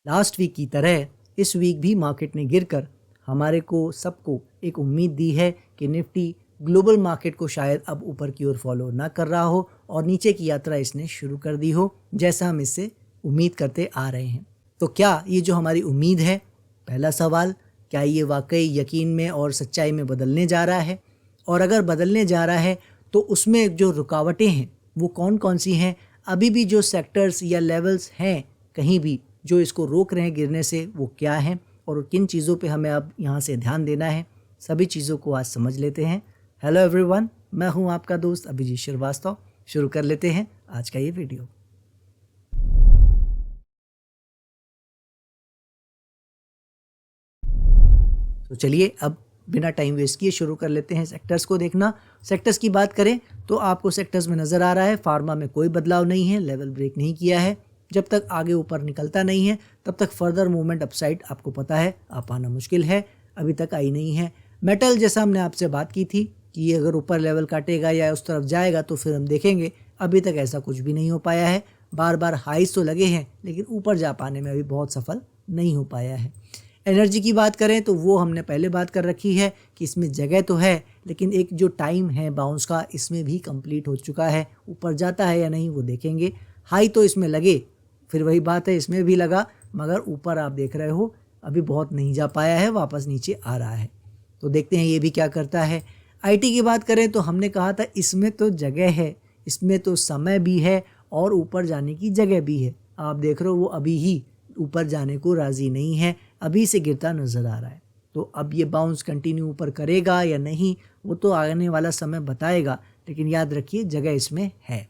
Last week की तरह इस वीक भी मार्केट ने गिरकर हमारे को सबको एक उम्मीद दी है कि निफ्टी ग्लोबल मार्केट को शायद अब ऊपर की ओर फॉलो ना कर रहा हो और नीचे की यात्रा इसने शुरू कर दी हो, जैसा हम इससे उम्मीद करते आ रहे हैं। तो क्या ये जो हमारी उम्मीद है, पहला सवाल, क्या ये वाकई यकीन में और सच्चाई में बदलने जा रहा है? और अगर बदलने जा रहा है तो उसमें जो रुकावटें हैं वो कौन कौन सी हैं? अभी भी जो सेक्टर्स या लेवल्स हैं कहीं भी जो इसको रोक रहे हैं गिरने से, वो क्या हैं और किन चीज़ों पे हमें अब यहाँ से ध्यान देना है, सभी चीज़ों को आज समझ लेते हैं। हेलो एवरीवन, मैं हूँ आपका दोस्त अभिजीत श्रीवास्तव। शुरू कर लेते हैं आज का ये वीडियो। तो चलिए अब बिना टाइम वेस्ट किए शुरू कर लेते हैं सेक्टर्स को देखना। सेक्टर्स की बात करें तो आपको सेक्टर्स में नज़र आ रहा है फार्मा में कोई बदलाव नहीं है, लेवल ब्रेक नहीं किया है। जब तक आगे ऊपर निकलता नहीं है तब तक फर्दर मूवमेंट अपसाइड आपको पता है आ पाना मुश्किल है, अभी तक आई नहीं है। मेटल जैसा हमने आपसे बात की थी कि ये अगर ऊपर लेवल काटेगा या उस तरफ जाएगा तो फिर हम देखेंगे, अभी तक ऐसा कुछ भी नहीं हो पाया है। बार बार हाइस तो लगे हैं लेकिन ऊपर जा पाने में अभी बहुत सफल नहीं हो पाया है। एनर्जी की बात करें तो वो हमने पहले बात कर रखी है कि इसमें जगह तो है लेकिन एक जो टाइम है बाउंस का इसमें भी कंप्लीट हो चुका है। ऊपर जाता है या नहीं वो देखेंगे। हाई तो इसमें लगे, फिर वही बात है इसमें भी लगा, मगर ऊपर आप देख रहे हो अभी बहुत नहीं जा पाया है, वापस नीचे आ रहा है। तो देखते हैं ये भी क्या करता है। आईटी की बात करें तो हमने कहा था इसमें तो जगह है, इसमें तो समय भी है और ऊपर जाने की जगह भी है। आप देख रहे हो वो अभी ही ऊपर जाने को राज़ी नहीं है, अभी से गिरता नज़र आ रहा है। तो अब ये बाउंस कंटिन्यू ऊपर करेगा या नहीं वो तो आने वाला समय बताएगा, लेकिन याद रखिए जगह इसमें है।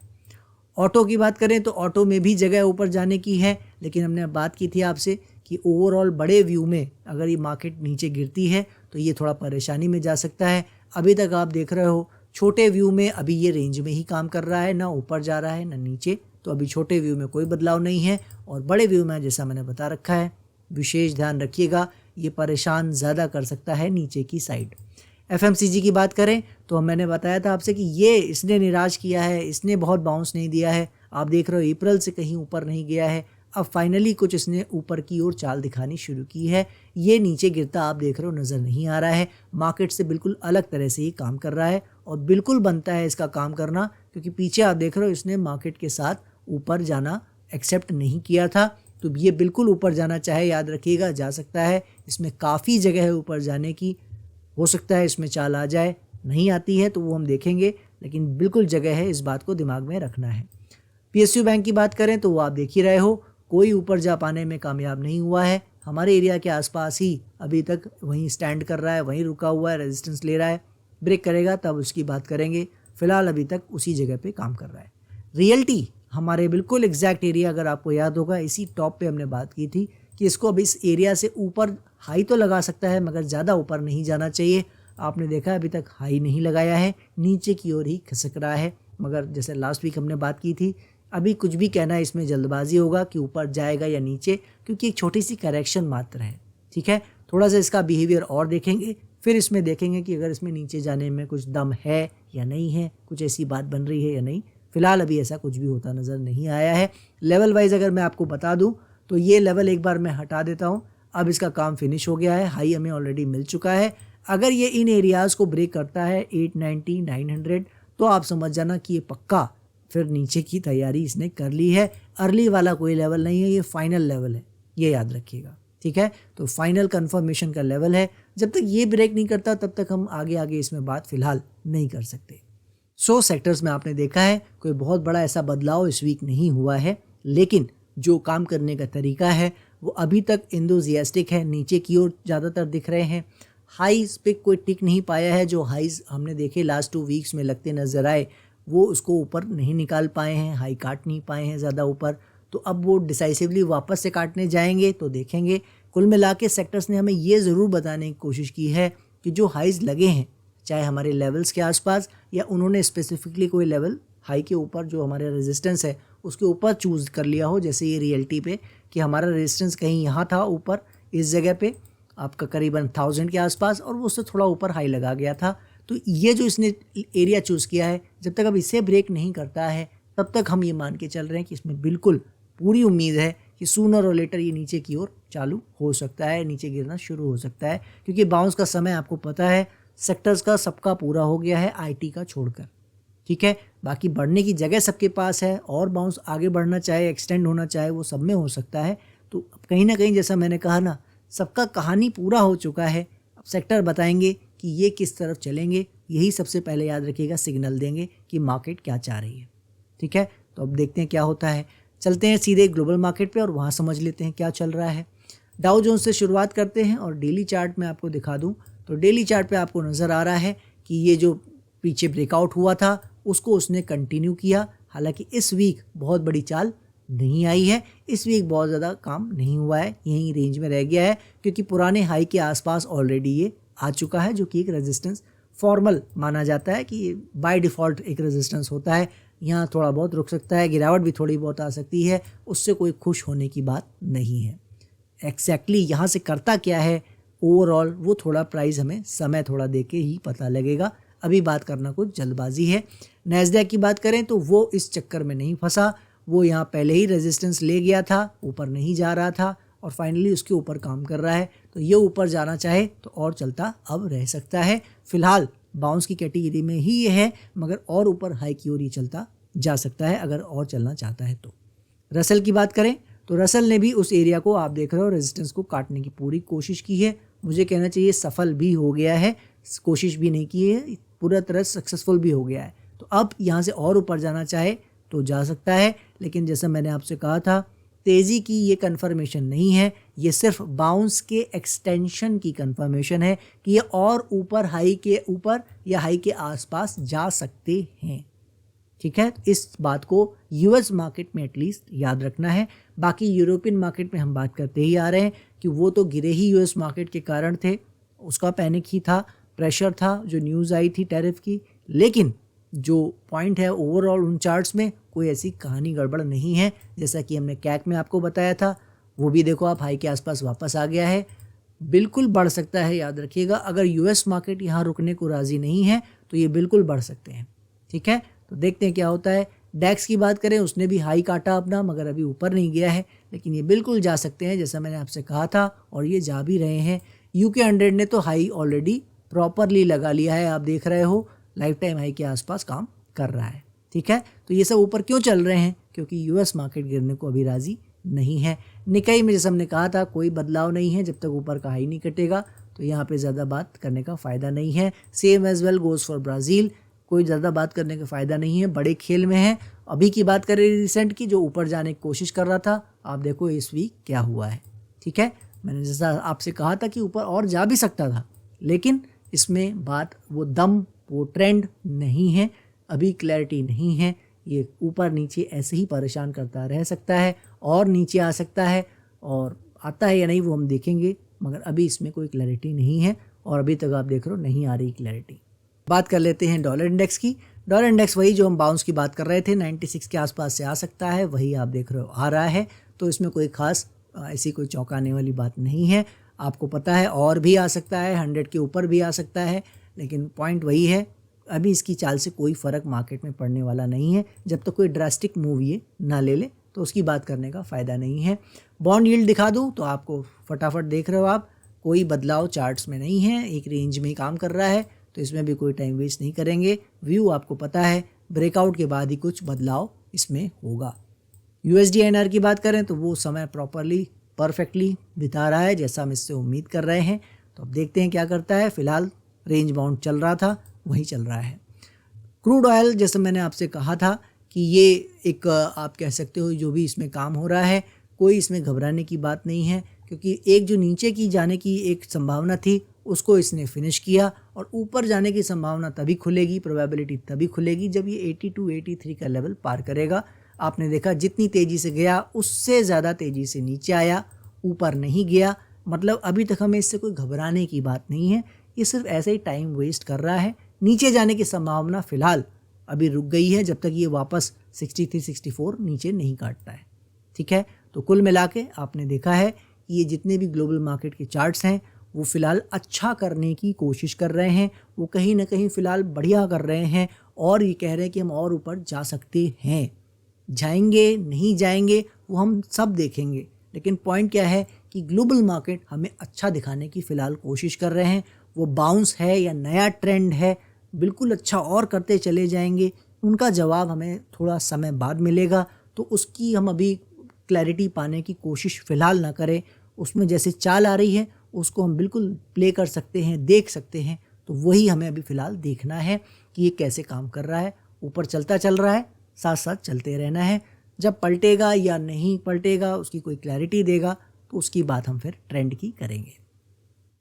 ऑटो की बात करें तो ऑटो में भी जगह ऊपर जाने की है, लेकिन हमने बात की थी आपसे कि ओवरऑल बड़े व्यू में अगर ये मार्केट नीचे गिरती है तो ये थोड़ा परेशानी में जा सकता है। अभी तक आप देख रहे हो छोटे व्यू में अभी ये रेंज में ही काम कर रहा है, ना ऊपर जा रहा है ना नीचे। तो अभी छोटे व्यू में कोई बदलाव नहीं है और बड़े व्यू में जैसा मैंने बता रखा है विशेष ध्यान रखिएगा, ये परेशान ज़्यादा कर सकता है नीचे की साइड। एफएमसीजी की बात करें तो मैंने बताया था आपसे कि ये इसने निराश किया है, इसने बहुत बाउंस नहीं दिया है। आप देख रहे हो अप्रैल से कहीं ऊपर नहीं गया है, अब फाइनली कुछ इसने ऊपर की ओर चाल दिखानी शुरू की है। ये नीचे गिरता आप देख रहे हो नज़र नहीं आ रहा है, मार्केट से बिल्कुल अलग तरह से ही काम कर रहा है और बिल्कुल बनता है इसका काम करना, क्योंकि पीछे आप देख रहे हो इसने मार्केट के साथ ऊपर जाना एक्सेप्ट नहीं किया था। तो ये बिल्कुल ऊपर जाना चाहे याद रखिएगा जा सकता है, इसमें काफ़ी जगह है ऊपर जाने की। हो सकता है इसमें चाल आ जाए, नहीं आती है तो वो हम देखेंगे, लेकिन बिल्कुल जगह है, इस बात को दिमाग में रखना है। पीएसयू बैंक की बात करें तो वो आप देख ही रहे हो कोई ऊपर जा पाने में कामयाब नहीं हुआ है, हमारे एरिया के आसपास ही अभी तक वहीं स्टैंड कर रहा है, वहीं रुका हुआ है, रेजिस्टेंस ले रहा है। ब्रेक करेगा तब उसकी बात करेंगे, फिलहाल अभी तक उसी जगह पे काम कर रहा है। रियल्टी हमारे बिल्कुल एग्जैक्ट एरिया, अगर आपको याद होगा इसी टॉप पे हमने बात की थी कि इसको अब इस एरिया से ऊपर हाई तो लगा सकता है मगर ज़्यादा ऊपर नहीं जाना चाहिए। आपने देखा अभी तक हाई नहीं लगाया है, नीचे की ओर ही खिसक रहा है। मगर जैसे लास्ट वीक हमने बात की थी, अभी कुछ भी कहना इसमें जल्दबाजी होगा कि ऊपर जाएगा या नीचे, क्योंकि एक छोटी सी करेक्शन मात्र है। ठीक है, थोड़ा सा इसका बिहेवियर और देखेंगे, फिर इसमें देखेंगे कि अगर इसमें नीचे जाने में कुछ दम है या नहीं है, कुछ ऐसी बात बन रही है या नहीं। फिलहाल अभी ऐसा कुछ भी होता नज़र नहीं आया है। लेवल वाइज अगर मैं आपको बता दूं तो ये लेवल एक बार मैं हटा देता हूं, अब इसका काम फिनिश हो गया है, हाई हमें ऑलरेडी मिल चुका है। अगर ये इन एरियाज़ को ब्रेक करता है 890 900 तो आप समझ जाना कि ये पक्का फिर नीचे की तैयारी इसने कर ली है। अर्ली वाला कोई लेवल नहीं है, ये फाइनल लेवल है, ये याद रखिएगा। ठीक है, तो फाइनल कंफर्मेशन का लेवल है। जब तक ये ब्रेक नहीं करता तब तक हम आगे इसमें बात फिलहाल नहीं कर सकते। 100 सेक्टर्स में आपने देखा है कोई बहुत बड़ा ऐसा बदलाव इस वीक नहीं हुआ है, लेकिन जो काम करने का तरीका है वो अभी तक एंथुसियास्टिक है, नीचे की ओर ज़्यादातर दिख रहे हैं। हाइज पे कोई टिक नहीं पाया है, जो हाइज हमने देखे लास्ट 2 वीक्स में लगते नज़र आए वो उसको ऊपर नहीं निकाल पाए हैं, हाई काट नहीं पाए हैं ज़्यादा ऊपर। तो अब वो डिसाइसिवली वापस से काटने जाएंगे तो देखेंगे। कुल मिला के सेक्टर्स ने हमें ये ज़रूर बताने की कोशिश की है कि जो हाइज लगे हैं चाहे हमारे लेवल्स के आसपास या उन्होंने स्पेसिफिकली कोई लेवल हाई के ऊपर जो हमारे रेजिस्टेंस है उसके ऊपर चूज़ कर लिया हो, जैसे ये रियल्टी पे कि हमारा रेजिस्टेंस कहीं यहाँ था ऊपर इस जगह पे आपका करीबन 1000 के आसपास और वो उससे थोड़ा ऊपर हाई लगा गया था। तो ये जो इसने एरिया चूज़ किया है, जब तक अब इसे ब्रेक नहीं करता है तब तक हम ये मान के चल रहे हैं कि इसमें बिल्कुल पूरी उम्मीद है कि सूनर और लेटर ये नीचे की ओर चालू हो सकता है, नीचे गिरना शुरू हो सकता है, क्योंकि बाउंस का समय आपको पता है सेक्टर्स का सबका पूरा हो गया है आईटी का छोड़कर। ठीक है, बाकी बढ़ने की जगह सबके पास है और बाउंस आगे बढ़ना चाहे, एक्सटेंड होना चाहे, वो सब में हो सकता है। तो कहीं ना कहीं जैसा मैंने कहा ना, सबका कहानी पूरा हो चुका है। अब सेक्टर बताएंगे कि ये किस तरफ चलेंगे, यही सबसे पहले याद रखिएगा, सिग्नल देंगे कि मार्केट क्या चाह रही है। ठीक है, तो अब देखते हैं क्या होता है। चलते हैं सीधे ग्लोबल मार्केट पे और वहाँ समझ लेते हैं क्या चल रहा है। डाउ जोन्स से शुरुआत करते हैं और डेली चार्ट में आपको दिखा दूं तो डेली चार्ट पे आपको नज़र आ रहा है कि ये जो पीछे ब्रेकआउट हुआ था उसको उसने कंटिन्यू किया। हालांकि इस वीक बहुत बड़ी चाल नहीं आई है, इस वीक बहुत ज़्यादा काम नहीं हुआ है, यहीं रेंज में रह गया है, क्योंकि पुराने हाई के आसपास ऑलरेडी ये आ चुका है, जो कि एक रेजिस्टेंस फॉर्मल माना जाता है कि बाय डिफ़ॉल्ट एक रेजिस्टेंस होता है। यहाँ थोड़ा बहुत रुक सकता है, गिरावट भी थोड़ी बहुत आ सकती है, उससे कोई खुश होने की बात नहीं है। एग्जैक्टली यहाँ से करता क्या है ओवरऑल, वो थोड़ा प्राइस हमें समय थोड़ा दे के ही पता लगेगा, अभी बात करना कुछ जल्दबाजी है। नैस्डैक की बात करें तो वो इस चक्कर में नहीं फंसा, वो यहाँ पहले ही रेजिस्टेंस ले गया था, ऊपर नहीं जा रहा था और फाइनली उसके ऊपर काम कर रहा है। तो ये ऊपर जाना चाहे तो और चलता अब रह सकता है। फिलहाल बाउंस की कैटेगरी में ही ये है, मगर और ऊपर हाई की ओर ही चलता जा सकता है अगर और चलना चाहता है तो। रसल की बात करें तो रसल ने भी उस एरिया को आप देख रहे हो रेजिस्टेंस को काटने की पूरी कोशिश की है, मुझे कहना चाहिए सफल भी हो गया है, कोशिश भी नहीं की है, पूरा तरह सक्सेसफुल भी हो गया है। तो अब यहाँ से और ऊपर जाना चाहे तो जा सकता है, लेकिन जैसा मैंने आपसे कहा था तेज़ी की ये कन्फर्मेशन नहीं है, ये सिर्फ बाउंस के एक्सटेंशन की कन्फर्मेशन है कि ये और ऊपर हाई के ऊपर या हाई के आसपास जा सकते हैं। ठीक है, इस बात को यूएस मार्केट में एटलीस्ट याद रखना है। बाकी यूरोपियन मार्केट में हम बात करते ही आ रहे हैं कि वो तो गिरे ही यूएस मार्केट के कारण थे, उसका पैनिक ही था, प्रेशर था, जो न्यूज़ आई थी टैरिफ की। लेकिन जो पॉइंट है ओवरऑल उन चार्ट्स में कोई ऐसी कहानी गड़बड़ नहीं है, जैसा कि हमने कैक में आपको बताया था, वो भी देखो आप हाई के आसपास वापस आ गया है, बिल्कुल बढ़ सकता है। याद रखिएगा अगर यूएस मार्केट यहाँ रुकने को राज़ी नहीं है तो ये बिल्कुल बढ़ सकते हैं। ठीक है, तो देखते हैं क्या होता है। डैक्स की बात करें, उसने भी हाई काटा अपना, मगर अभी ऊपर नहीं गया है, लेकिन ये बिल्कुल जा सकते हैं जैसा मैंने आपसे कहा था, और ये जा भी रहे हैं। यूके 100 ने तो हाई ऑलरेडी प्रॉपरली लगा लिया है, आप देख रहे हो लाइफ टाइम हाई के आसपास काम कर रहा है। ठीक है, तो ये सब ऊपर क्यों चल रहे हैं, क्योंकि यूएस मार्केट गिरने को अभी राज़ी नहीं है। निकाई में जैसे हमने कहा था कोई बदलाव नहीं है, जब तक ऊपर का हाई नहीं कटेगा तो यहाँ पे ज़्यादा बात करने का फ़ायदा नहीं है। Same as well goes for Brazil, कोई ज़्यादा बात करने का फ़ायदा नहीं है, बड़े खेल में है। अभी की बात करें रिसेंट की, जो ऊपर जाने की कोशिश कर रहा था, आप देखो इस वीक क्या हुआ है। ठीक है, मैंने जैसा आपसे कहा था कि ऊपर और जा भी सकता था, लेकिन इसमें बात वो दम वो ट्रेंड नहीं है, अभी क्लैरिटी नहीं है, ये ऊपर नीचे ऐसे ही परेशान करता रह सकता है और नीचे आ सकता है, और आता है या नहीं वो हम देखेंगे, मगर अभी इसमें कोई क्लैरिटी नहीं है और अभी तक आप देख रहे हो नहीं आ रही क्लैरिटी। बात कर लेते हैं डॉलर इंडेक्स की। डॉलर इंडेक्स वही जो हम बाउंस की बात कर रहे थे 96 के आसपास से आ सकता है, वही आप देख रहे हो आ रहा है, तो इसमें कोई खास ऐसी कोई चौंकाने वाली बात नहीं है। आपको पता है और भी आ सकता है, 100 के ऊपर भी आ सकता है, लेकिन पॉइंट वही है, अभी इसकी चाल से कोई फ़र्क मार्केट में पड़ने वाला नहीं है। जब तक कोई ड्रास्टिक मूव ये ना ले ले तो उसकी बात करने का फ़ायदा नहीं है। बॉन्ड यील्ड दिखा दूँ तो आपको फटाफट देख रहे हो आप, कोई बदलाव चार्ट्स में नहीं है, एक रेंज में ही काम कर रहा है, तो इसमें भी कोई टाइम वेस्ट नहीं करेंगे। व्यू आपको पता है, ब्रेकआउट के बाद ही कुछ बदलाव इसमें होगा। यूएसडी INR की बात करें तो वो समय प्रॉपरली परफेक्टली बिता रहा है जैसा हम इससे उम्मीद कर रहे हैं, तो अब देखते हैं क्या करता है। फिलहाल रेंज बाउंड चल रहा था, वही चल रहा है। क्रूड ऑयल जैसे मैंने आपसे कहा था कि ये एक आप कह सकते हो जो भी इसमें काम हो रहा है, कोई इसमें घबराने की बात नहीं है, क्योंकि एक जो नीचे की जाने की एक संभावना थी उसको इसने फिनिश किया, और ऊपर जाने की संभावना तभी खुलेगी, प्रोबेबिलिटी तभी खुलेगी जब ये 82 83 का लेवल पार करेगा। आपने देखा जितनी तेज़ी से गया उससे ज़्यादा तेज़ी से नीचे आया, ऊपर नहीं गया, मतलब अभी तक हमें इससे कोई घबराने की बात नहीं है, ये सिर्फ ऐसे ही टाइम वेस्ट कर रहा है। नीचे जाने की संभावना फ़िलहाल अभी रुक गई है जब तक ये वापस 63 64 नीचे नहीं काटता है। ठीक है, तो कुल मिला के आपने देखा है कि ये जितने भी ग्लोबल मार्केट के चार्ट्स हैं वो फ़िलहाल अच्छा करने की कोशिश कर रहे हैं, वो कहीं ना कहीं फ़िलहाल बढ़िया कर रहे हैं और ये कह रहे हैं कि हम और ऊपर जा सकते हैं। जाएंगे नहीं जाएंगे वो हम सब देखेंगे, लेकिन पॉइंट क्या है कि ग्लोबल मार्केट हमें अच्छा दिखाने की फ़िलहाल कोशिश कर रहे हैं। वो बाउंस है या नया ट्रेंड है, बिल्कुल अच्छा और करते चले जाएंगे, उनका जवाब हमें थोड़ा समय बाद मिलेगा। तो उसकी हम अभी क्लैरिटी पाने की कोशिश फ़िलहाल ना करें। उसमें जैसे चाल आ रही है उसको हम बिल्कुल प्ले कर सकते हैं, देख सकते हैं। तो वही हमें अभी फ़िलहाल देखना है कि ये कैसे काम कर रहा है। ऊपर चलता चल रहा है, साथ साथ चलते रहना है। जब पलटेगा या नहीं पलटेगा उसकी कोई क्लैरिटी देगा तो उसकी बात हम फिर ट्रेंड की करेंगे।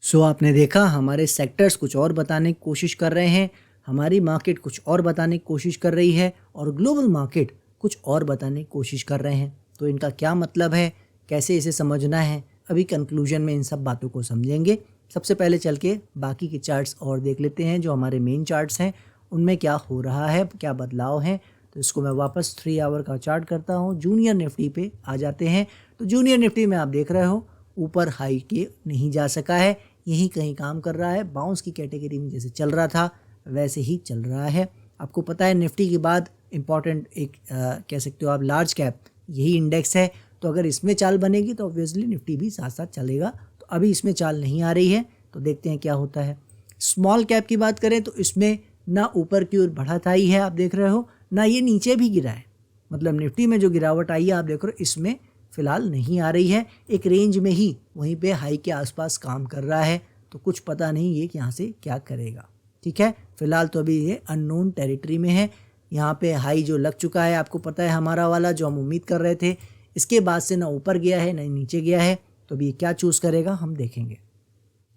सो आपने देखा हमारे सेक्टर्स कुछ और बताने की कोशिश कर रहे हैं, हमारी मार्केट कुछ और बताने की कोशिश कर रही है और ग्लोबल मार्केट कुछ और बताने की कोशिश कर रहे हैं। तो इनका क्या मतलब है, कैसे इसे समझना है, अभी कंक्लूजन में इन सब बातों को समझेंगे। सबसे पहले चल के बाकी के चार्ट्स और देख लेते हैं, जो हमारे मेन चार्ट्स हैं उनमें क्या हो रहा है, क्या बदलाव हैं। तो इसको मैं वापस 3 आवर का चार्ट करता हूँ। जूनियर निफ्टी पे आ जाते हैं। तो जूनियर निफ्टी में आप देख रहे हो ऊपर हाई के नहीं जा सका है, यही कहीं काम कर रहा है। बाउंस की कैटेगरी में जैसे चल रहा था वैसे ही चल रहा है। आपको पता है निफ्टी के बाद इम्पॉर्टेंट एक कह सकते हो आप लार्ज कैप यही इंडेक्स है। तो अगर इसमें चाल बनेगी तो ऑब्वियसली निफ्टी भी साथ साथ चलेगा। तो अभी इसमें चाल नहीं आ रही है, तो देखते हैं क्या होता है। स्मॉल कैप की बात करें तो इसमें ना ऊपर की ओर बढ़त आई है, आप देख रहे हो, ना ये नीचे भी गिरा है। मतलब निफ्टी में जो गिरावट आई है आप देख रहे हो इसमें फ़िलहाल नहीं आ रही है। एक रेंज में ही वहीं पे हाई के आसपास काम कर रहा है। तो कुछ पता नहीं ये कि यहाँ से क्या करेगा। ठीक है, फ़िलहाल तो अभी ये अननोन टेरिटरी में है। यहाँ पे हाई जो लग चुका है आपको पता है, हमारा वाला जो हम उम्मीद कर रहे थे, इसके बाद से ना ऊपर गया है ना नीचे गया है। तो अभी ये क्या चूज़ करेगा हम देखेंगे।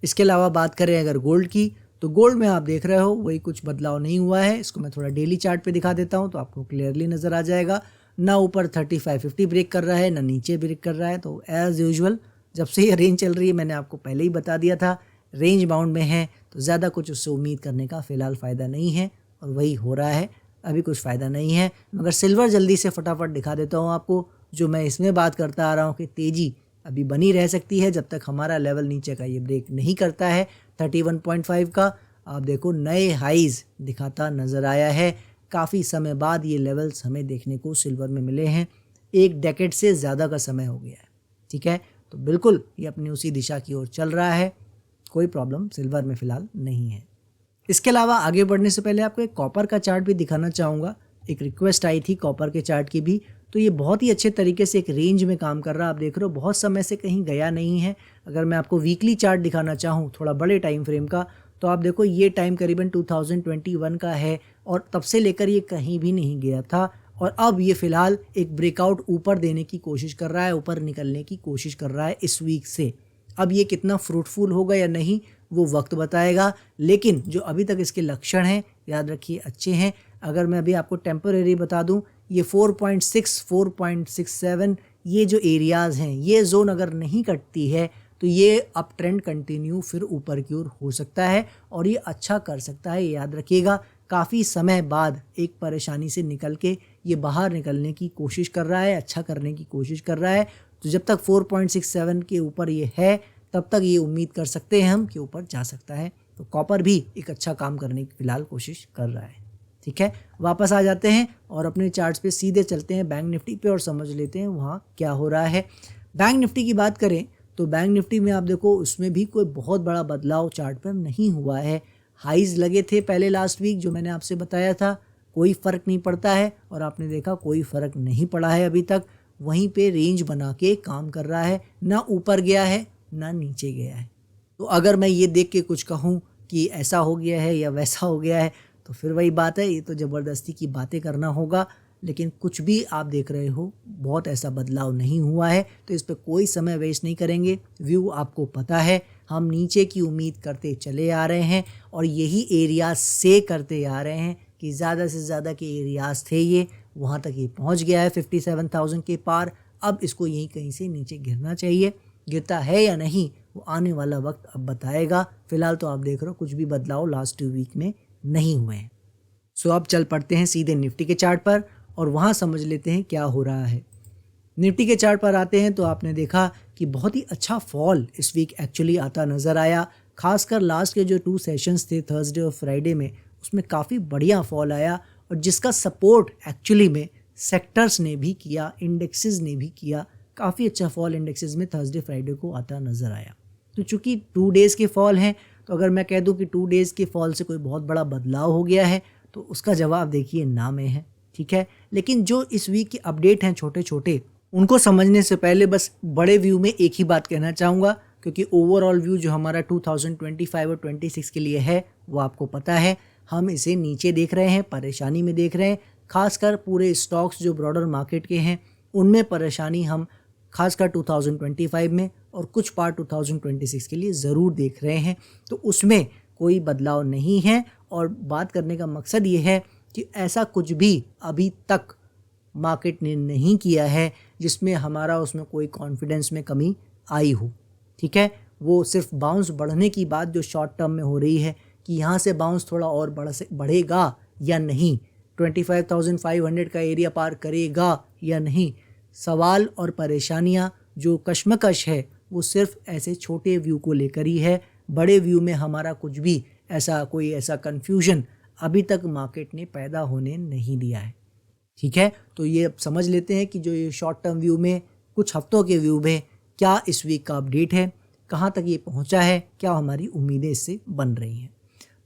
इसके अलावा बात करें अगर गोल्ड की, तो गोल्ड में आप देख रहे हो वही कुछ बदलाव नहीं हुआ है। इसको मैं थोड़ा डेली चार्ट पे दिखा देता हूँ तो आपको क्लियरली नज़र आ जाएगा। ना ऊपर 3550 ब्रेक कर रहा है, ना नीचे ब्रेक कर रहा है। तो एज़ यूजुअल जब से ये रेंज चल रही है, मैंने आपको पहले ही बता दिया था रेंज बाउंड में है, तो ज़्यादा कुछ उससे उम्मीद करने का फ़िलहाल फ़ायदा नहीं है और वही हो रहा है। अभी कुछ फ़ायदा नहीं है। मगर सिल्वर जल्दी से फटाफट दिखा देता हूँ आपको, जो मैं इसमें बात करता आ रहा हूँ कि तेज़ी अभी बनी रह सकती है जब तक हमारा लेवल नीचे का ये ब्रेक नहीं करता है 31.5 का। आप देखो नए हाईज़ दिखाता नज़र आया है। काफ़ी समय बाद ये लेवल्स हमें देखने को सिल्वर में मिले हैं। एक डेकेड से ज़्यादा का समय हो गया है। ठीक है, तो बिल्कुल ये अपनी उसी दिशा की ओर चल रहा है। कोई प्रॉब्लम सिल्वर में फ़िलहाल नहीं है। इसके अलावा आगे बढ़ने से पहले आपको एक कॉपर का चार्ट भी दिखाना चाहूँगा। एक रिक्वेस्ट आई थी कॉपर के चार्ट की भी, तो ये बहुत ही अच्छे तरीके से एक रेंज में काम कर रहा है। आप देख रहे हो बहुत समय से कहीं गया नहीं है। अगर मैं आपको वीकली चार्ट दिखाना चाहूँ थोड़ा बड़े टाइम फ्रेम का, तो आप देखो ये टाइम करीबन 2021 का है और तब से लेकर ये कहीं भी नहीं गया था। और अब ये फ़िलहाल एक ब्रेकआउट ऊपर देने की कोशिश कर रहा है, ऊपर निकलने की कोशिश कर रहा है इस वीक से। अब ये कितना फ्रूटफुल होगा या नहीं वो वक्त बताएगा, लेकिन जो अभी तक इसके लक्षण हैं याद रखिए अच्छे हैं। अगर मैं अभी आपको टेम्परेरी बता दूं, ये 4.6 4.67 ये जो एरियाज़ हैं, ये जोन अगर नहीं कटती है तो ये अप ट्रेंड कंटिन्यू फिर ऊपर की ओर हो सकता है और ये अच्छा कर सकता है। याद रखिएगा काफ़ी समय बाद एक परेशानी से निकल के ये बाहर निकलने की कोशिश कर रहा है, अच्छा करने की कोशिश कर रहा है। तो जब तक 4.67 के ऊपर ये है तब तक ये उम्मीद कर सकते हैं हम कि ऊपर जा सकता है। तो कॉपर भी एक अच्छा काम करने की फ़िलहाल कोशिश कर रहा है। ठीक है, वापस आ जाते हैं और अपने चार्ट्स पे सीधे चलते हैं बैंक निफ्टी पे और समझ लेते हैं वहाँ क्या हो रहा है। बैंक निफ्टी की बात करें तो बैंक निफ्टी में आप देखो उसमें भी कोई बहुत बड़ा बदलाव चार्ट पर नहीं हुआ है। हाईज़ लगे थे पहले लास्ट वीक जो मैंने आपसे बताया था, कोई फ़र्क नहीं पड़ता है और आपने देखा कोई फ़र्क नहीं पड़ा है अभी तक। वहीं पे रेंज बना के काम कर रहा है, ना ऊपर गया है ना नीचे गया है। तो अगर मैं ये देख के कुछ कहूँ कि ऐसा हो गया है या वैसा हो गया है तो फिर वही बात है, ये तो ज़बरदस्ती की बातें करना होगा। लेकिन कुछ भी आप देख रहे हो बहुत ऐसा बदलाव नहीं हुआ है, तो इस पर कोई समय वेस्ट नहीं करेंगे। व्यू आपको पता है, हम नीचे की उम्मीद करते चले आ रहे हैं और यही एरियाज से करते आ रहे हैं कि ज़्यादा से ज़्यादा के एरियाज थे ये, वहाँ तक ये पहुँच गया है 57,000 के पार। अब इसको यहीं कहीं से नीचे गिरना चाहिए। गिरता है या नहीं वो आने वाला वक्त अब बताएगा। फिलहाल तो आप देख रहे हो कुछ भी बदलाव लास्ट 2 वीक में नहीं हुए हैं। सो अब चल पड़ते हैं सीधे निफ्टी के चार्ट पर और वहाँ समझ लेते हैं क्या हो रहा है। निफ्टी के चार्ट पर आते हैं तो आपने देखा कि बहुत ही अच्छा फॉल इस वीक एक्चुअली आता नज़र आया। खासकर लास्ट के जो 2 सेशंस थे थर्सडे और फ्राइडे में, उसमें काफ़ी बढ़िया फॉल आया और जिसका सपोर्ट एक्चुअली में सेक्टर्स ने भी किया, इंडेक्सेस ने भी किया। काफ़ी अच्छा फॉल इंडेक्सेस में थर्सडे फ्राइडे को आता नज़र आया। तो चूँकि 2 डेज़ के फॉल हैं, तो अगर मैं कह दूं कि 2 डेज़ के फॉल से कोई बहुत बड़ा बदलाव हो गया है तो उसका जवाब देखिए ना में है, ठीक है। लेकिन जो इस वीक की अपडेट हैं छोटे छोटे, उनको समझने से पहले बस बड़े व्यू में एक ही बात कहना चाहूँगा, क्योंकि ओवरऑल व्यू जो हमारा 2025 और 26 के लिए है वो आपको पता है। हम इसे नीचे देख रहे हैं, परेशानी में देख रहे हैं। खासकर पूरे स्टॉक्स जो ब्रॉडर मार्केट के हैं उनमें परेशानी हम खासकर 2025 में और कुछ पार्ट 2026 के लिए ज़रूर देख रहे हैं। तो उसमें कोई बदलाव नहीं है और बात करने का मकसद ये है कि ऐसा कुछ भी अभी तक मार्केट ने नहीं किया है जिसमें हमारा उसमें कोई कॉन्फिडेंस में कमी आई हो, ठीक है। वो सिर्फ बाउंस बढ़ने की बात जो शॉर्ट टर्म में हो रही है कि यहाँ से बाउंस थोड़ा और बढ़ेगा या नहीं, 25,500 का एरिया पार करेगा या नहीं, सवाल और परेशानियाँ जो कश्मकश है वो सिर्फ ऐसे छोटे व्यू को लेकर ही है। बड़े व्यू में हमारा कुछ भी ऐसा कन्फ्यूजन अभी तक मार्केट ने पैदा होने नहीं दिया है, ठीक है। तो ये अब समझ लेते हैं कि जो ये शॉर्ट टर्म व्यू में कुछ हफ्तों के व्यू में क्या इस वीक का अपडेट है, कहाँ तक ये पहुँचा है, क्या हमारी उम्मीदें इससे बन रही हैं।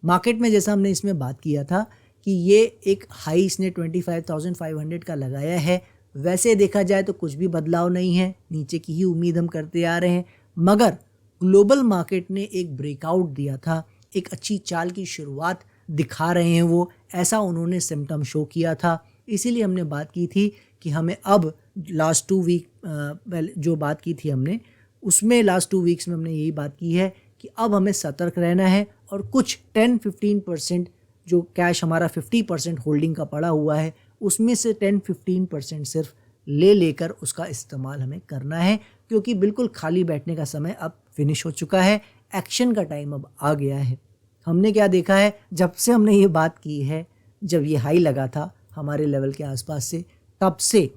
मार्केट में जैसा हमने इसमें बात किया था कि ये एक हाई इसने 25,500 का लगाया है, वैसे देखा जाए तो कुछ भी बदलाव नहीं है, नीचे की ही उम्मीद हम करते आ रहे हैं। मगर ग्लोबल मार्केट ने एक ब्रेकआउट दिया था, एक अच्छी चाल की शुरुआत दिखा रहे हैं वो, ऐसा उन्होंने सिम्टम शो किया था। इसीलिए हमने बात की थी कि हमें अब लास्ट 2 वीक जो बात की थी हमने उसमें लास्ट 2 वीक्स में हमने यही बात की है कि अब हमें सतर्क रहना है और कुछ 10-15% जो कैश हमारा 50% होल्डिंग का पड़ा हुआ है उसमें से 10-15% सिर्फ लेकर उसका इस्तेमाल हमें करना है, क्योंकि बिल्कुल खाली बैठने का समय अब फिनिश हो चुका है, एक्शन का टाइम अब आ गया है। हमने क्या देखा है, जब से हमने ये बात की है, जब ये हाई लगा था हमारे लेवल के आसपास से, तब से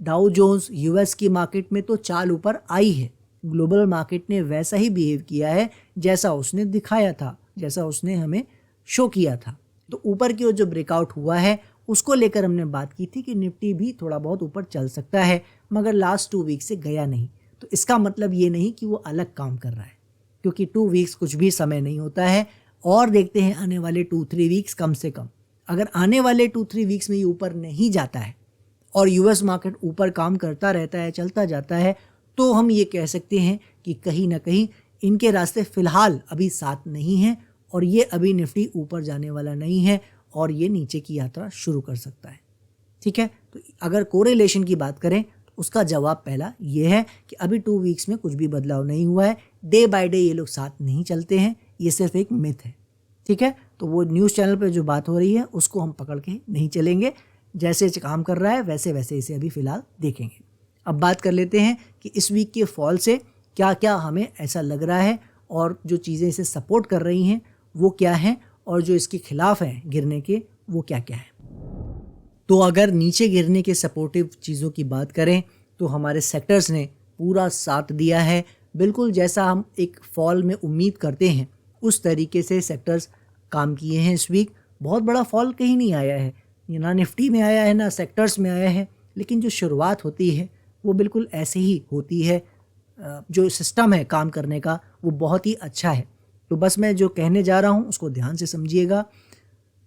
डाउ जोन्स यूएस की मार्केट में तो चाल ऊपर आई है। ग्लोबल मार्केट ने वैसा ही बिहेव किया है जैसा उसने दिखाया था, जैसा उसने हमें शो किया था। तो ऊपर की ओर जो ब्रेकआउट हुआ है उसको लेकर हमने बात की थी कि निफ्टी भी थोड़ा बहुत ऊपर चल सकता है, मगर लास्ट 2 वीक से गया नहीं। तो इसका मतलब ये नहीं कि वो अलग काम कर रहा है, क्योंकि 2 वीक्स कुछ भी समय नहीं होता है। और देखते हैं आने वाले 2-3 वीक्स, कम से कम अगर आने वाले 2-3 वीक्स में ये ऊपर नहीं जाता है और यूएस मार्केट ऊपर काम करता रहता है, चलता जाता है, तो हम ये कह सकते हैं कि कहीं ना कहीं इनके रास्ते फ़िलहाल अभी साथ नहीं हैं और ये अभी निफ्टी ऊपर जाने वाला नहीं है और ये नीचे की यात्रा शुरू कर सकता है, ठीक है। तो अगर कोरिलेशन की बात करें तो उसका जवाब पहला ये है कि अभी 2 वीक्स में कुछ भी बदलाव नहीं हुआ है, डे बाय डे ये लोग साथ नहीं चलते हैं, ये सिर्फ एक मिथ है, ठीक है। तो वो न्यूज़ चैनल पे जो बात हो रही है उसको हम पकड़ के नहीं चलेंगे, जैसे काम कर रहा है वैसे वैसे इसे अभी फ़िलहाल देखेंगे। अब बात कर लेते हैं कि इस वीक के फॉल से क्या क्या हमें ऐसा लग रहा है और जो चीज़ें इसे सपोर्ट कर रही हैं वो क्या हैं और जो इसके खिलाफ हैं गिरने के वो क्या क्या है। तो अगर नीचे गिरने के सपोर्टिव चीज़ों की बात करें तो हमारे सेक्टर्स ने पूरा साथ दिया है, बिल्कुल जैसा हम एक फॉल में उम्मीद करते हैं उस तरीके से सेक्टर्स काम किए हैं इस वीक। बहुत बड़ा फॉल कहीं नहीं आया है, ना निफ्टी में आया है ना सेक्टर्स में आया है, लेकिन जो शुरुआत होती है वो बिल्कुल ऐसे ही होती है। जो सिस्टम है काम करने का वो बहुत ही अच्छा है। तो बस मैं जो कहने जा रहा हूँ उसको ध्यान से समझिएगा।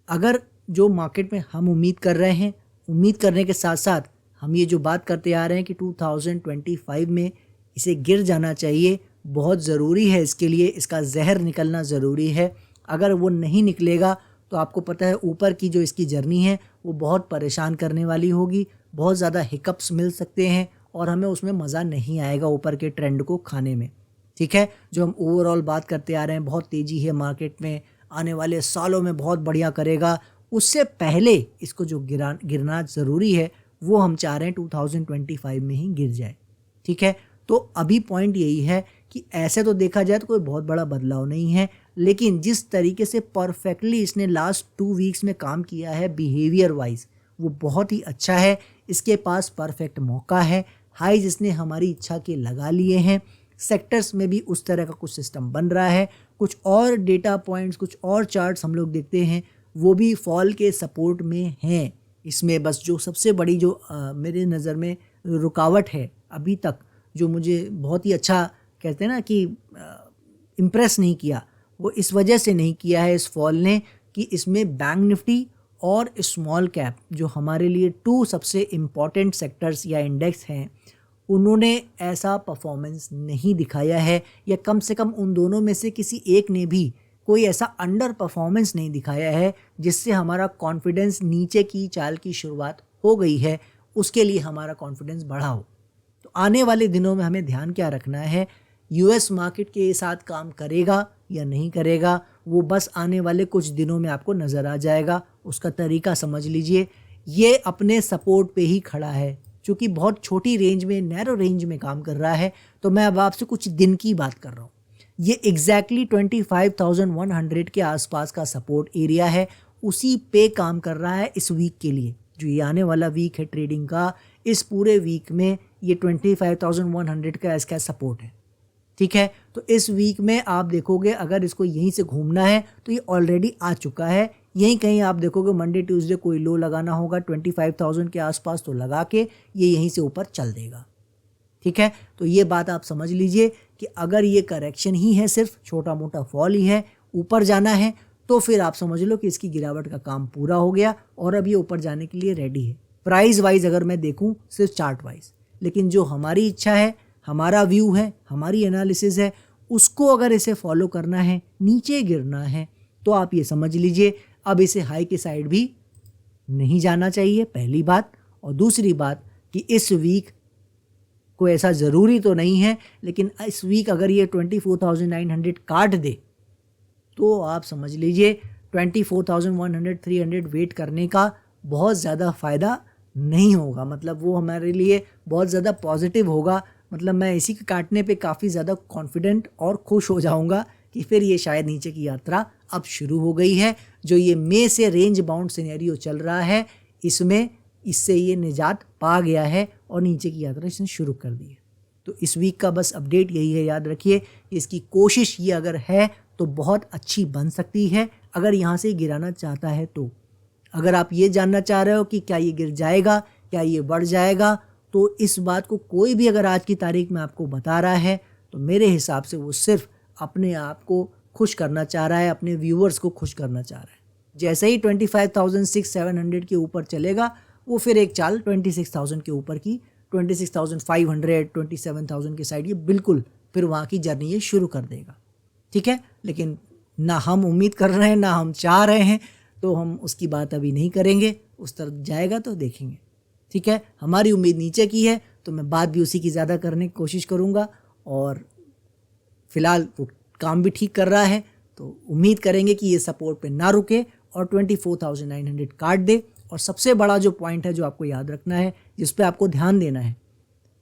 अगर जो मार्केट में हम उम्मीद कर रहे हैं, उम्मीद करने के साथ साथ हम ये जो बात करते आ रहे हैं कि 2025 में इसे गिर जाना चाहिए, बहुत ज़रूरी है, इसके लिए इसका जहर निकलना ज़रूरी है। अगर वो नहीं निकलेगा तो आपको पता है ऊपर की जो इसकी जर्नी है वो बहुत परेशान करने वाली होगी, बहुत ज़्यादा हिकअप्स मिल सकते हैं और हमें उसमें मज़ा नहीं आएगा ऊपर के ट्रेंड को खाने में, ठीक है। जो हम ओवरऑल बात करते आ रहे हैं, बहुत तेज़ी है मार्केट में, आने वाले सालों में बहुत बढ़िया करेगा, उससे पहले इसको जो गिरना ज़रूरी है वो हम चाह रहे हैं 2025 में ही गिर जाए, ठीक है। तो अभी पॉइंट यही है कि ऐसे तो देखा जाए तो कोई बहुत बड़ा बदलाव नहीं है, लेकिन जिस तरीके से परफेक्टली इसने लास्ट 2 वीक्स में काम किया है बिहेवियर वाइज वो बहुत ही अच्छा है। इसके पास परफेक्ट मौका है, हाइज इसने हमारी इच्छा के लगा लिए हैं, सेक्टर्स में भी उस तरह का कुछ सिस्टम बन रहा है, कुछ और डेटा पॉइंट्स, कुछ और चार्ट्स हम लोग देखते हैं वो भी फॉल के सपोर्ट में हैं। इसमें बस जो सबसे बड़ी जो मेरे नज़र में रुकावट है अभी तक, जो मुझे बहुत ही अच्छा कहते हैं ना कि इम्प्रेस नहीं किया, वो इस वजह से नहीं किया है इस फॉल ने कि इसमें बैंक निफ्टी और स्मॉल कैप जो हमारे लिए 2 सबसे इम्पॉर्टेंट सेक्टर्स या इंडेक्स हैं, उन्होंने ऐसा परफॉर्मेंस नहीं दिखाया है, या कम से कम उन दोनों में से किसी एक ने भी कोई ऐसा अंडर परफॉर्मेंस नहीं दिखाया है जिससे हमारा कॉन्फिडेंस नीचे की चाल की शुरुआत हो गई है, उसके लिए हमारा कॉन्फिडेंस बढ़ा हो। तो आने वाले दिनों में हमें ध्यान क्या रखना है, यूएस मार्केट के साथ काम करेगा या नहीं करेगा, वो बस आने वाले कुछ दिनों में आपको नज़र आ जाएगा। उसका तरीका समझ लीजिए, ये अपने सपोर्ट पे ही खड़ा है, चूँकि बहुत छोटी रेंज में, नैरो रेंज में काम कर रहा है। तो मैं अब आपसे कुछ दिन की बात कर रहा हूँ। ये एग्जैक्टली 25,100 के आसपास का सपोर्ट एरिया है, उसी पे काम कर रहा है इस वीक के लिए। जो ये आने वाला वीक है ट्रेडिंग का, इस पूरे वीक में ये 25,100 का इसका सपोर्ट है, ठीक है। तो इस वीक में आप देखोगे अगर इसको यहीं से घूमना है तो ये ऑलरेडी आ चुका है। यहीं कहीं आप देखोगे मंडे ट्यूसडे कोई लो लगाना होगा 25,000 के आसपास, तो लगा के ये यहीं से ऊपर चल देगा, ठीक है। तो ये बात आप समझ लीजिए कि अगर ये करेक्शन ही है, सिर्फ छोटा मोटा फॉल ही है, ऊपर जाना है, तो फिर आप समझ लो कि इसकी गिरावट का काम पूरा हो गया और अब ये ऊपर जाने के लिए रेडी है। प्राइस वाइज अगर मैं देखूं, सिर्फ चार्ट वाइज, लेकिन जो हमारी इच्छा है, हमारा व्यू है, हमारी एनालिसिस है, उसको अगर इसे फॉलो करना है, नीचे गिरना है, तो आप ये समझ लीजिए अब इसे हाई के साइड भी नहीं जाना चाहिए, पहली बात। और दूसरी बात कि इस वीक को ऐसा ज़रूरी तो नहीं है, लेकिन इस वीक अगर ये 24,900 काट दे तो आप समझ लीजिए 24,100 300 वेट करने का बहुत ज़्यादा फ़ायदा नहीं होगा। मतलब वो हमारे लिए बहुत ज़्यादा पॉजिटिव होगा। मतलब मैं इसी के काटने पे काफ़ी ज़्यादा कॉन्फिडेंट और खुश हो जाऊंगा कि फिर ये शायद नीचे की यात्रा अब शुरू हो गई है। जो ये मई से रेंज बाउंड सिनेरियो चल रहा है, इसमें इससे ये निजात पा गया है और नीचे की यात्रा इसने शुरू कर दी है। तो इस वीक का बस अपडेट यही है, याद रखिए इसकी कोशिश ये अगर है तो बहुत अच्छी बन सकती है, अगर यहाँ से गिराना चाहता है तो। अगर आप ये जानना चाह रहे हो कि क्या ये गिर जाएगा, क्या ये बढ़ जाएगा, तो इस बात को कोई भी अगर आज की तारीख में आपको बता रहा है तो मेरे हिसाब से वो सिर्फ अपने आप को खुश करना चाह रहा है, अपने व्यूअर्स को खुश करना चाह रहा है। जैसे ही 25,600-700 के ऊपर चलेगा, वो फिर एक चाल 26,000 के ऊपर की, 26,500 27,000 के साइड, ये बिल्कुल फिर वहाँ की जर्नी ये शुरू कर देगा, ठीक है। लेकिन ना हम उम्मीद कर रहे हैं, ना हम चाह रहे हैं, तो हम उसकी बात अभी नहीं करेंगे। उस तरफ जाएगा तो देखेंगे, ठीक है। हमारी उम्मीद नीचे की है तो मैं बात भी उसी की ज़्यादा करने की कोशिश करूँगा, और फिलहाल वो काम भी ठीक कर रहा है, तो उम्मीद करेंगे कि ये सपोर्ट पे ना रुके और 24,900 काट दे। और सबसे बड़ा जो पॉइंट है जो आपको याद रखना है, जिस पे आपको ध्यान देना है,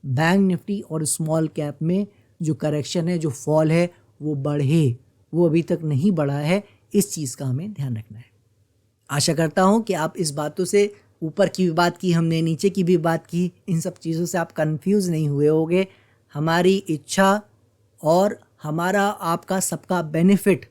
बैंक निफ्टी और स्मॉल कैप में जो करेक्शन है, जो फॉल है, वो बढ़े, वो अभी तक नहीं बढ़ा है। इस चीज़ का हमें ध्यान रखना है। आशा करता हूँ कि आप इस बातों से, ऊपर की भी बात की हमने, नीचे की भी बात की, इन सब चीज़ों से आप कंफ्यूज नहीं हुए होंगे। हमारी इच्छा और हमारा आपका सबका बेनिफिट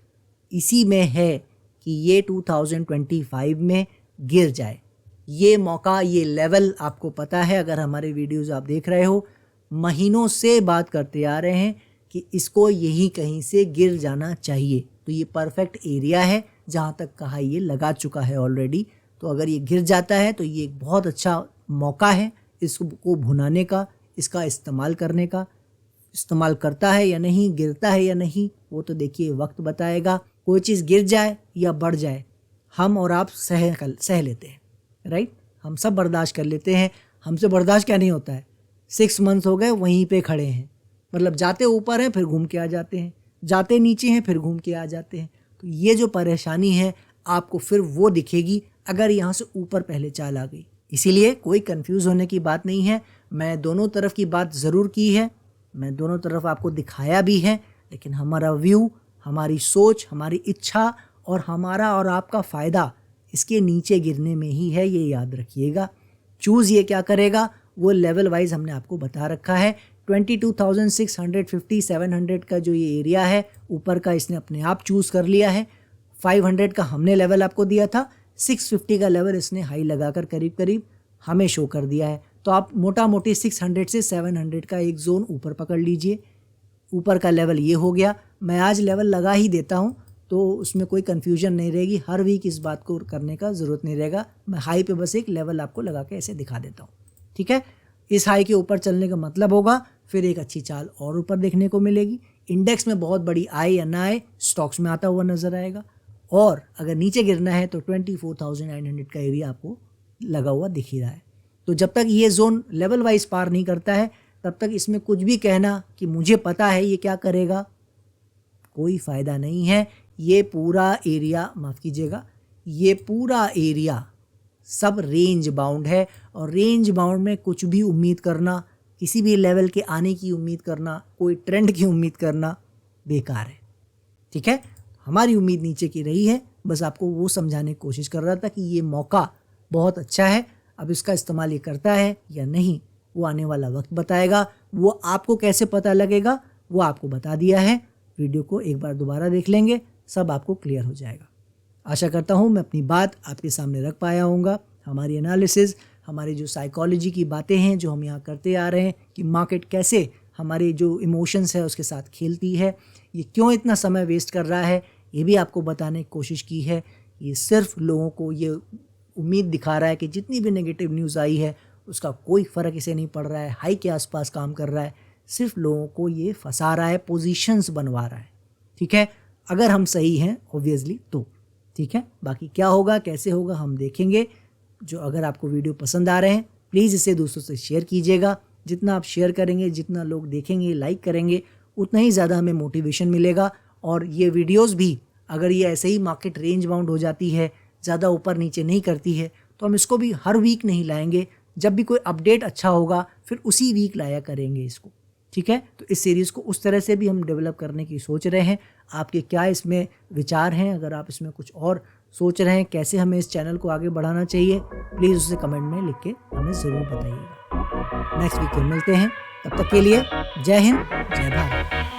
इसी में है कि ये 2025 में गिर जाए। ये मौका, ये लेवल आपको पता है, अगर हमारे वीडियोस आप देख रहे हो, महीनों से बात करते आ रहे हैं कि इसको यही कहीं से गिर जाना चाहिए। तो ये परफेक्ट एरिया है, जहाँ तक कहा ये लगा चुका है ऑलरेडी। तो अगर ये गिर जाता है तो ये एक बहुत अच्छा मौका है इसको भुनाने का, इसका इस्तेमाल करने का। इस्तेमाल करता है या नहीं, गिरता है या नहीं, वो तो देखिए वक्त बताएगा। कोई चीज़ गिर जाए या बढ़ जाए, हम और आप सह लेते हैं, राइट। हम सब बर्दाश्त कर लेते हैं, हमसे बर्दाश्त क्या नहीं होता है। 6 मंथ्स हो गए वहीं पे खड़े हैं, मतलब जाते ऊपर हैं फिर घूम के आ जाते हैं, जाते नीचे हैं फिर घूम के आ जाते हैं। तो ये जो परेशानी है आपको फिर वो दिखेगी अगर यहाँ से ऊपर पहले चाल आ गई। इसीलिए कोई कंफ्यूज होने की बात नहीं है। मैं दोनों तरफ की बात ज़रूर की है, मैं दोनों तरफ आपको दिखाया भी है, लेकिन हमारा व्यू, हमारी सोच, हमारी इच्छा और हमारा और आपका फ़ायदा इसके नीचे गिरने में ही है, ये याद रखिएगा। चूज़ ये क्या करेगा, वो लेवल वाइज हमने आपको बता रखा है। 22,650-700 का जो ये एरिया है ऊपर का, इसने अपने आप चूज़ कर लिया है। 500 का हमने लेवल आपको दिया था, 650 का लेवल इसने हाई लगाकर करीब करीब हमें शो कर दिया है। तो आप मोटा मोटी 600 से 700 का एक जोन ऊपर पकड़ लीजिए। ऊपर का लेवल ये हो गया। मैं आज लेवल लगा ही देता हूँ तो उसमें कोई कन्फ्यूजन नहीं रहेगी। हर वीक इस बात को करने का ज़रूरत नहीं रहेगा। मैं हाई पे बस एक लेवल आपको लगा के ऐसे दिखा देता हूँ, ठीक है। इस हाई के ऊपर चलने का मतलब होगा फिर एक अच्छी चाल और ऊपर देखने को मिलेगी। इंडेक्स में बहुत बड़ी आई या ना आए, स्टॉक्स में आता हुआ नज़र आएगा। और अगर नीचे गिरना है तो 24,900 का एरिया आपको लगा हुआ दिख ही रहा है। तो जब तक ये जोन लेवल वाइज पार नहीं करता है तब तक इसमें कुछ भी कहना कि मुझे पता है ये क्या करेगा, कोई फ़ायदा नहीं है। ये पूरा एरिया, माफ़ कीजिएगा, ये पूरा एरिया सब रेंज बाउंड है और रेंज बाउंड में कुछ भी उम्मीद करना, किसी भी लेवल के आने की उम्मीद करना, कोई ट्रेंड की उम्मीद करना बेकार है, ठीक है। हमारी उम्मीद नीचे की रही है, बस आपको वो समझाने की कोशिश कर रहा था कि ये मौका बहुत अच्छा है। अब इसका इस्तेमाल ये करता है या नहीं वो आने वाला वक्त बताएगा। वो आपको कैसे पता लगेगा वो आपको बता दिया है। वीडियो को एक बार दोबारा देख लेंगे, सब आपको क्लियर हो जाएगा। आशा करता हूँ मैं अपनी बात आपके सामने रख पाया होऊंगा। हमारी एनालिसिस, हमारी जो साइकोलॉजी की बातें हैं जो हम यहाँ करते आ रहे हैं कि मार्केट कैसे हमारे जो इमोशंस है उसके साथ खेलती है, ये क्यों इतना समय वेस्ट कर रहा है, ये भी आपको बताने की कोशिश की है। ये सिर्फ लोगों को ये उम्मीद दिखा रहा है कि जितनी भी नेगेटिव न्यूज़ आई है उसका कोई फ़र्क इसे नहीं पड़ रहा है, हाई के आसपास काम कर रहा है। सिर्फ लोगों को ये फंसा रहा है, पोजीशंस बनवा रहा है, ठीक है। अगर हम सही हैं ऑब्वियसली तो ठीक है, बाकी क्या होगा कैसे होगा हम देखेंगे। जो अगर आपको वीडियो पसंद आ रहे हैं प्लीज़ इसे दूसरों से शेयर कीजिएगा। जितना आप शेयर करेंगे, जितना लोग देखेंगे, लाइक करेंगे, उतना ही ज़्यादा हमें मोटिवेशन मिलेगा। और ये वीडियोस भी अगर ये ऐसे ही मार्केट रेंज बाउंड हो जाती है, ज़्यादा ऊपर नीचे नहीं करती है, तो हम इसको भी हर वीक नहीं लाएंगे। जब भी कोई अपडेट अच्छा होगा फिर उसी वीक लाया करेंगे इसको, ठीक है। तो इस सीरीज़ को उस तरह से भी हम डेवलप करने की सोच रहे हैं। आपके क्या इसमें विचार हैं, अगर आप इसमें कुछ और सोच रहे हैं कैसे हमें इस चैनल को आगे बढ़ाना चाहिए, प्लीज़ उसे कमेंट में लिख के हमें ज़रूर बताइएगा। नेक्स्ट वीक फिर मिलते हैं, तब तक के लिए जय हिंद, जय भारत।